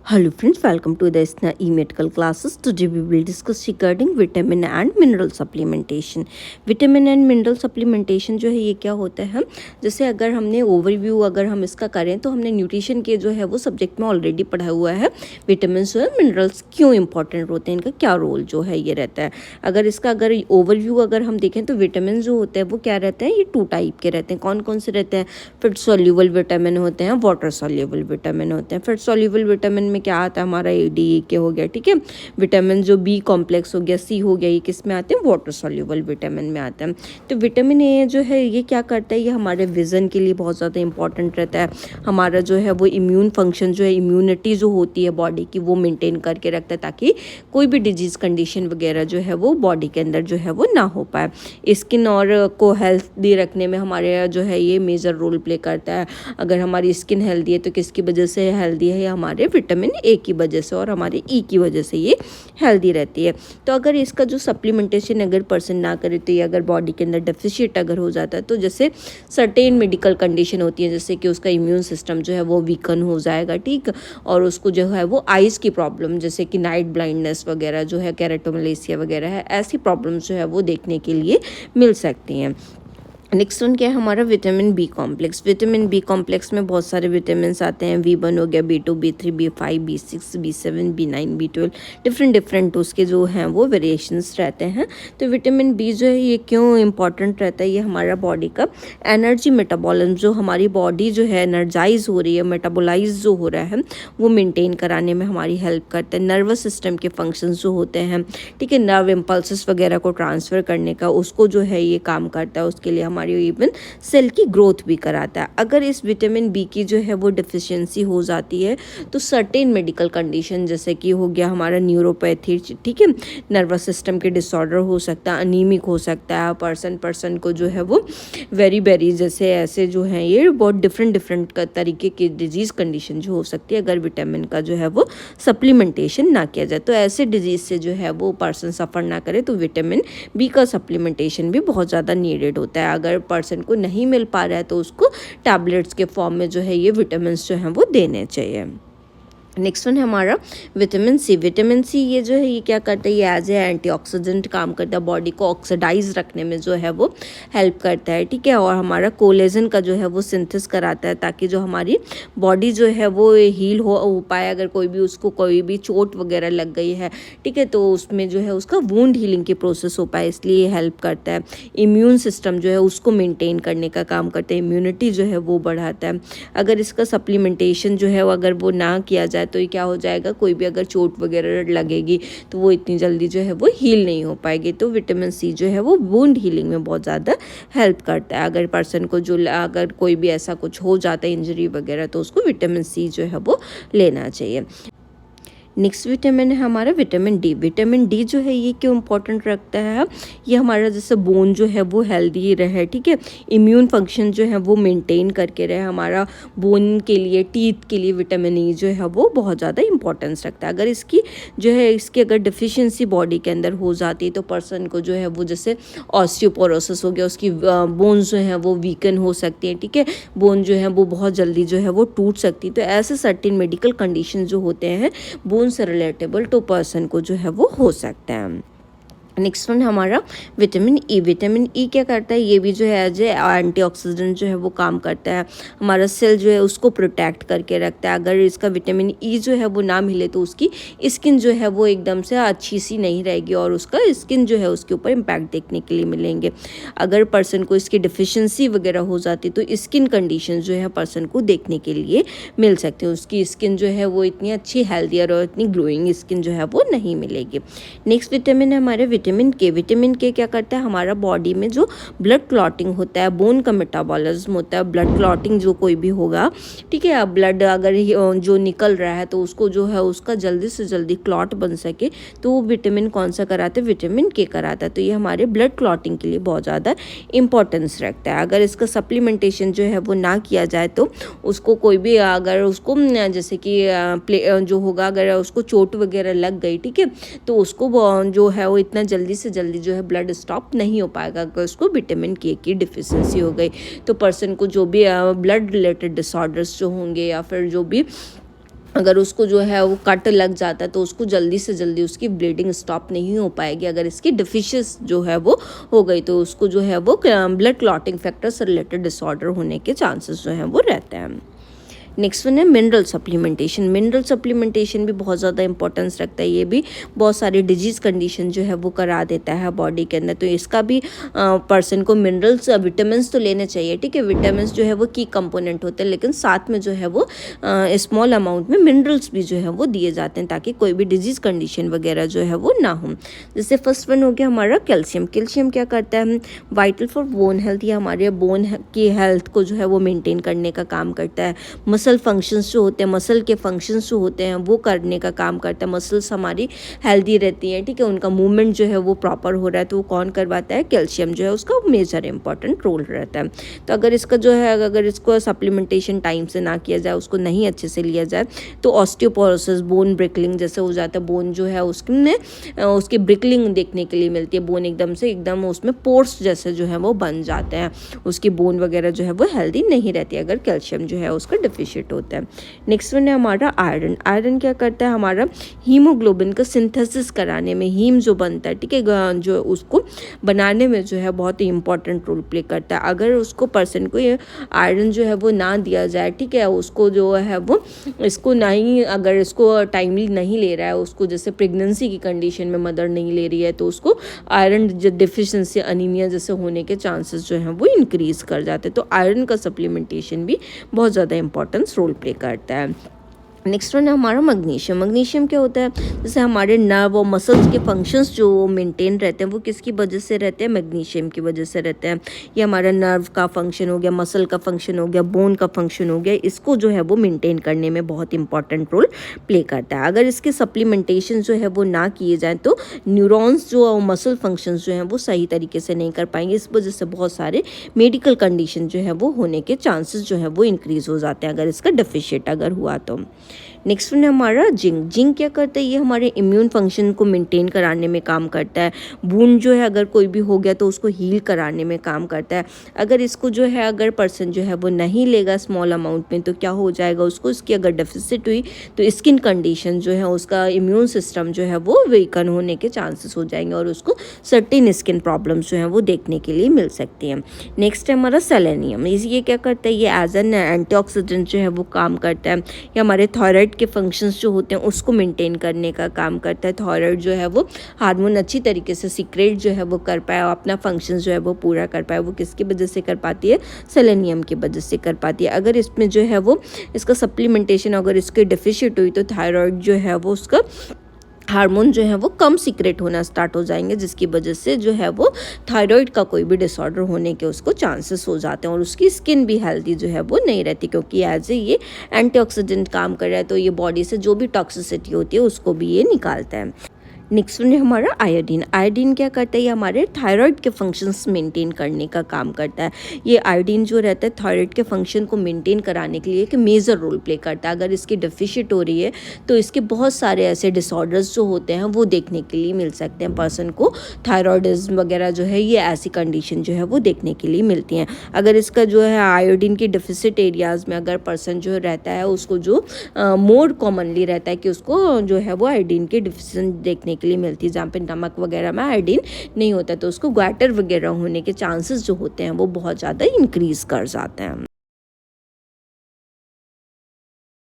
Hello friends, welcome to the Isna e-medical classes. Today we will discuss regarding vitamin and mineral supplementation. Vitamin and mineral supplementation जो है ये क्या होता है, जैसे अगर हमने ओवरव्यू अगर हम इसका करें तो हमने न्यूट्रिशन के जो है वो सब्जेक्ट में ऑलरेडी पढ़ा हुआ है। विटामिन जो है मिनरल्स क्यों इंपॉर्टेंट होते हैं, इनका क्या रोल जो है ये रहता है। अगर इसका अगर ओवरव्यू अगर हम देखें तो विटामिन जो होते हैं वो क्या रहते हैं, ये 2 टाइप के रहते हैं। कौन कौन से रहते हैं, फैट सॉल्युबल विटामिन होते हैं, वाटर सॉल्युबल विटामिन होते हैं। फैट सॉल्युबल विटामिन में क्या आता है, हमारा ADE के हो गया, ठीक है। विटामिन जो B कॉम्प्लेक्स हो गया, C हो गया, ये किस में आते हैं, वाटर सॉल्युबल विटामिन में आता है। तो विटामिन ए जो है ये क्या करता है, ये हमारे विज़न के लिए बहुत ज़्यादा इंपॉर्टेंट रहता है। हमारा जो है वो इम्यून फंक्शन जो है, इम्यूनिटी जो होती है बॉडी की वो मेंटेन करके रखता है, ताकि कोई भी डिजीज़ कंडीशन वगैरह जो है वो बॉडी के अंदर जो है वो ना हो पाए। स्किन और को हेल्दी रखने में हमारे जो है ये मेजर रोल प्ले करता है। अगर हमारी स्किन हेल्दी है तो किसकी वजह से हेल्दी है, हमारे विटामिन ए की वजह से और हमारे ई की वजह से ये हेल्दी रहती है। तो अगर इसका जो सप्लीमेंटेशन अगर पर्सन ना करे तो ये अगर बॉडी के अंदर डेफिशिएट अगर हो जाता है, तो जैसे सर्टेन मेडिकल कंडीशन होती है, जैसे कि उसका इम्यून सिस्टम जो है वो वीकन हो जाएगा, ठीक। और उसको जो है वो आइज़ की प्रॉब्लम, जैसे कि नाइट ब्लाइंडनेस वगैरह जो है, कैरेटोमलेसिया वगैरह है, ऐसी प्रॉब्लम्स जो है वो देखने के लिए मिल सकती हैं। नेक्स्ट वन क्या है, हमारा vitamin B complex. Vitamin B complex में बहुत सारे विटामिन आते हैं। V1 हो गया, B2, B3, B5, B6, B7, B9, B12, different उसके जो हैं वो वेरिएशंस रहते हैं। तो विटामिन बी जो है ये क्यों इंपॉर्टेंट रहता है, ये हमारा बॉडी का एनर्जी मेटाबॉलिज्म, जो हमारी बॉडी जो है एनर्जाइज हो रही है, मेटाबोलाइज जो हो रहा है, वो मेनटेन कराने में हमारी हेल्प करता है। नर्वस सिस्टम के फंक्शंस जो होते हैं, ठीक है, नर्व इम्पल्सेस वगैरह को ट्रांसफ़र करने का, उसको जो है ये काम करता है। उसके लिए हमारी इवन सेल की ग्रोथ भी कराता है। अगर इस विटामिन बी की जो है वो डिफिशियंसी हो जाती है तो सर्टेन मेडिकल कंडीशन, जैसे कि हो गया हमारा न्यूरोपैथी, ठीक है, नर्वस सिस्टम के डिसऑर्डर हो सकता है, अनीमिक हो सकता है, पर्सन को जो है वो वेरी जैसे ऐसे जो हैं ये बहुत डिफरेंट तरीके की डिजीज़ कंडीशन जो हो सकती है, अगर विटामिन का जो है वो सप्लीमेंटेशन ना किया जाए। तो ऐसे डिजीज़ से जो है वो पर्सन सफ़र ना करे, तो विटामिन बी का सप्लीमेंटेशन भी बहुत ज़्यादा नीडेड होता है। अगर पर्सन को नहीं मिल पा रहा है तो उसको टैबलेट्स के फॉर्म में जो है ये विटामिन जो हैं वो देने चाहिए। नेक्स्ट वन है हमारा विटामिन सी। विटामिन सी ये जो है ये क्या करता है, ये एज ए एंटीऑक्सीडेंट काम करता है, बॉडी को ऑक्सीडाइज रखने में जो है वो हेल्प करता है, ठीक है। और हमारा कोलेजन का जो है वो सिंथेसिस कराता है, ताकि जो हमारी बॉडी जो है वो हील हो पाए। अगर उसको कोई भी चोट वगैरह लग गई है, ठीक है, तो उसमें जो है उसका वुंड हीलिंग की प्रोसेस हो पाए, इसलिए हेल्प करता है। इम्यून सिस्टम जो है उसको मेनटेन करने का काम करता है, इम्यूनिटी जो है वो बढ़ाता है। अगर इसका सप्लीमेंटेशन जो है अगर वो ना किया जाए तो ये क्या हो जाएगा, कोई भी अगर चोट वगैरह लगेगी तो वो इतनी जल्दी जो है वो हील नहीं हो पाएगी। तो विटामिन सी जो है वो वुंड हीलिंग में बहुत ज़्यादा हेल्प करता है। अगर पर्सन को जो अगर कोई भी ऐसा कुछ हो जाता है, इंजरी वगैरह, तो उसको विटामिन सी जो है वो लेना चाहिए। नेक्स्ट विटामिन है हमारा विटामिन डी। विटामिन डी जो है ये क्यों इंपॉर्टेंट रखता है, ये हमारा जैसे बोन जो है वो हेल्दी रहे, ठीक है, इम्यून फंक्शन जो है वो मेंटेन करके रहे। हमारा बोन के लिए, टीथ के लिए विटामिन ई जो है वो बहुत ज़्यादा इंपॉर्टेंस रखता है। अगर इसकी जो है इसकी अगर डिफिशियंसी बॉडी के अंदर हो जाती है तो पर्सन को जो है वो जैसे ऑस्टियोपोरोसिस हो गया, उसकी बोन्स जो हैं वो वीकन हो सकती हैं, ठीक है, बोन जो है वो बहुत जल्दी जो है वो टूट सकती है। तो ऐसे सर्टेन मेडिकल कंडीशन जो होते हैं बोन से रिलेटेबल, तो पर्सन को जो है वो हो सकता है। नेक्स्ट वन हमारा विटामिन ई। विटामिन ई क्या करता है, ये भी जो है एज ए एंटीऑक्सीडेंट जो है वो काम करता है, हमारा सेल जो है उसको प्रोटेक्ट करके रखता है। अगर इसका विटामिन ई जो है वो ना मिले तो उसकी स्किन जो है वो एकदम से अच्छी सी नहीं रहेगी और उसका स्किन जो है उसके ऊपर इम्पैक्ट देखने के लिए मिलेंगे। अगर पर्सन को इसकी डिफिशियंसी वगैरह हो जाती तो स्किन कंडीशन जो है पर्सन को देखने के लिए मिल सकती है। उसकी स्किन जो है वो इतनी अच्छी हेल्दियर और इतनी ग्लोइंग स्किन जो है वो नहीं मिलेगी। नेक्स्ट विटामिन है हमारे विटामिन के। विटामिन के क्या करता है, हमारा बॉडी में जो ब्लड क्लॉटिंग होता है, बोन का मेटाबॉलिज्म होता है, ब्लड क्लॉटिंग जो कोई भी होगा, ठीक है, ब्लड अगर जो निकल रहा है तो उसको जो है उसका जल्दी से जल्दी क्लॉट बन सके, तो वो विटामिन कौन सा कराता है, विटामिन के कराता है। तो ये हमारे ब्लड क्लॉटिंग के लिए बहुत ज़्यादा इंपॉर्टेंस रखता है। अगर इसका सप्लीमेंटेशन जो है वो ना किया जाए तो उसको कोई भी अगर उसको जैसे कि जो होगा, अगर उसको चोट वगैरह लग गई, ठीक है, तो उसको जो है वो इतना जल्दी से जल्दी जो है ब्लड स्टॉप नहीं हो पाएगा। अगर उसको विटामिन के की डिफिशियंसी हो गई तो पर्सन को जो भी ब्लड रिलेटेड डिसऑर्डर्स जो होंगे या फिर जो भी अगर उसको जो है वो कट लग जाता है तो उसको जल्दी से जल्दी उसकी ब्लीडिंग स्टॉप नहीं हो पाएगी। अगर इसकी डिफिशियंस जो है वो हो गई तो उसको जो है वो ब्लड क्लॉटिंग फैक्टर से रिलेटेड डिसऑर्डर होने के चांसेस जो हैं वो रहते हैं। नेक्स्ट वन है मिनरल सप्लीमेंटेशन। मिनरल सप्लीमेंटेशन भी बहुत ज़्यादा इंपॉर्टेंस रखता है। ये भी बहुत सारी डिजीज़ कंडीशन जो है वो करा देता है बॉडी के अंदर। तो इसका भी पर्सन को मिनरल्स विटामिन तो लेने चाहिए, ठीक है। विटामिन जो है वो की कंपोनेंट होते हैं, लेकिन साथ में जो है वो स्मॉल अमाउंट में मिनरल्स भी जो है वो दिए जाते हैं ताकि कोई भी डिजीज़ कंडीशन वगैरह जो है वो ना हो। जैसे फर्स्ट वन हो गया हमारा कैल्शियम। कैल्शियम क्या करता है, वाइटल फॉर बोन हेल्थ, या हमारे बोन की हेल्थ को जो है वो मेंटेन करने का काम करता है। मसल फंक्शंस जो होते हैं, मसल के फंक्शंस जो होते हैं वो करने का काम करता है। मसल्स हमारी हेल्दी रहती हैं, ठीक है, उनका मूवमेंट जो है वो प्रॉपर हो रहा है, तो वो कौन करवाता है, कैल्शियम जो है उसका मेजर इंपॉर्टेंट रोल रहता है। तो अगर इसका जो है अगर इसको सप्लीमेंटेशन टाइम से ना किया जाए, उसको नहीं अच्छे से लिया जाए तो ऑस्टियोपोरोसिस, बोन ब्रिकलिंग जैसे हो जाता है। बोन जो है उसकी ब्रिकलिंग देखने के लिए मिलती है। बोन एकदम उसमें पोर्स जैसे जो है वो बन जाते हैं, उसकी बोन वगैरह जो है वो हेल्दी नहीं रहती अगर कैल्शियम जो है उसका डिफिशिएंट होता है। नेक्स्ट वन है हमारा आयरन। आयरन क्या करता है, हमारा हीमोग्लोबिन का सिंथेसिस कराने में, हीम जो बनता है, ठीक है, जो उसको बनाने में जो है बहुत ही इंपॉर्टेंट रोल प्ले करता है। अगर उसको पर्सन को ये आयरन जो है वो ना दिया जाए, ठीक है, उसको जो है वो इसको नहीं, अगर इसको टाइमली नहीं ले रहा है, उसको जैसे प्रेगनेंसी की कंडीशन में मदर नहीं ले रही है तो उसको आयरन डिफिशिएंसी, अनीमिया जैसे होने के चांसेस जो हैं वो इंक्रीज़ कर जाते हैं। तो आयरन का सप्लीमेंटेशन भी बहुत ज़्यादा इंपॉर्टेंस रोल प्ले करता है। नेक्स्ट वन है हमारा मैग्नीशियम। मैग्नीशियम क्या होता है, जैसे हमारे नर्व और मसल्स के फंक्शंस जो मेंटेन रहते हैं वो किसकी वजह से रहते हैं, मैग्नीशियम की वजह से रहते हैं। ये हमारा नर्व का फंक्शन हो गया, मसल का फंक्शन हो गया, बोन का फंक्शन हो गया, इसको जो है वो मेंटेन करने में बहुत इंपॉर्टेंट रोल प्ले करता है। अगर इसके सप्लीमेंटेशन जो है वो ना किए जाएँ तो न्यूरॉन्स जो मसल फंक्शंस जो हैं वो सही तरीके से नहीं कर पाएंगे। इस वजह से बहुत सारे मेडिकल कंडीशन जो है वो होने के चांसेस जो है वो इंक्रीज़ हो जाते हैं अगर इसका डेफिशिएट अगर हुआ तो। नेक्स्ट वन है हमारा जिंक। जिंक क्या करता है, ये हमारे इम्यून फंक्शन को मेंटेन कराने में काम करता है। वुंड जो है अगर कोई भी हो गया तो उसको हील कराने में काम करता है। अगर इसको जो है अगर पर्सन जो है वो नहीं लेगा स्मॉल अमाउंट में तो क्या हो जाएगा, उसको इसकी अगर डेफिसिट हुई तो स्किन कंडीशन जो है, उसका इम्यून सिस्टम जो है वो वीकन होने के चांसेस हो जाएंगे और उसको सर्टेन स्किन प्रॉब्लम्स जो हैं वो देखने के लिए मिल सकती हैं। नेक्स्ट है हमारा सेलेनियम। ये क्या करता है, ये एज एन एंटीऑक्सीडेंट जो है वो काम करता है। ये हमारे थायराइड के फंक्शंस जो होते हैं उसको मेंटेन करने का काम करता है। थायराइड जो है वो हार्मोन अच्छी तरीके से सीक्रेट जो है वो कर पाए और अपना फंक्शंस जो है वो पूरा कर पाए, वो किसकी वजह से कर पाती है, सेलेनियम की वजह से कर पाती है। अगर इसमें जो है वो इसका सप्लीमेंटेशन अगर इसके डेफिशिएंट हुई तो थायराइड जो है वो उसका हार्मोन जो है वो कम सीक्रेट होना स्टार्ट हो जाएंगे, जिसकी वजह से जो है वो थायराइड का कोई भी डिसऑर्डर होने के उसको चांसेस हो जाते हैं और उसकी स्किन भी हेल्दी जो है वो नहीं रहती, क्योंकि एज ए ये एंटीऑक्सीडेंट काम कर रहा है तो ये बॉडी से जो भी टॉक्सिसिटी होती है उसको भी ये निकालता है। नेक्स्ट वन है हमारा आयोडीन। आयोडीन क्या करता है, ये हमारे थायराइड के फंक्शंस मेंटेन करने का काम करता है। ये आयोडीन जो रहता है थायराइड के फंक्शन को मेंटेन कराने के लिए एक मेजर रोल प्ले करता है। अगर इसकी डेफिशिएंट हो रही है तो इसके बहुत सारे ऐसे डिसऑर्डर्स जो होते हैं वो देखने के लिए मिल सकते हैं पर्सन को। थायराइडिज्म वगैरह जो है ये ऐसी कंडीशन जो है वो देखने के लिए मिलती हैं। अगर इसका जो है आयोडीन की डेफिसिट एरियाज़ में अगर पर्सन जो रहता है उसको जो मोर कॉमनली रहता है कि उसको जो है वो आयोडीन की डिफिशिएंसी देखने के लिए मिलती है। जहाँ पे नमक वगैरह में आयोडीन नहीं होता तो उसको ग्वाटर वगैरह होने के चांसेस जो होते हैं वो बहुत ज़्यादा इंक्रीज़ कर जाते हैं।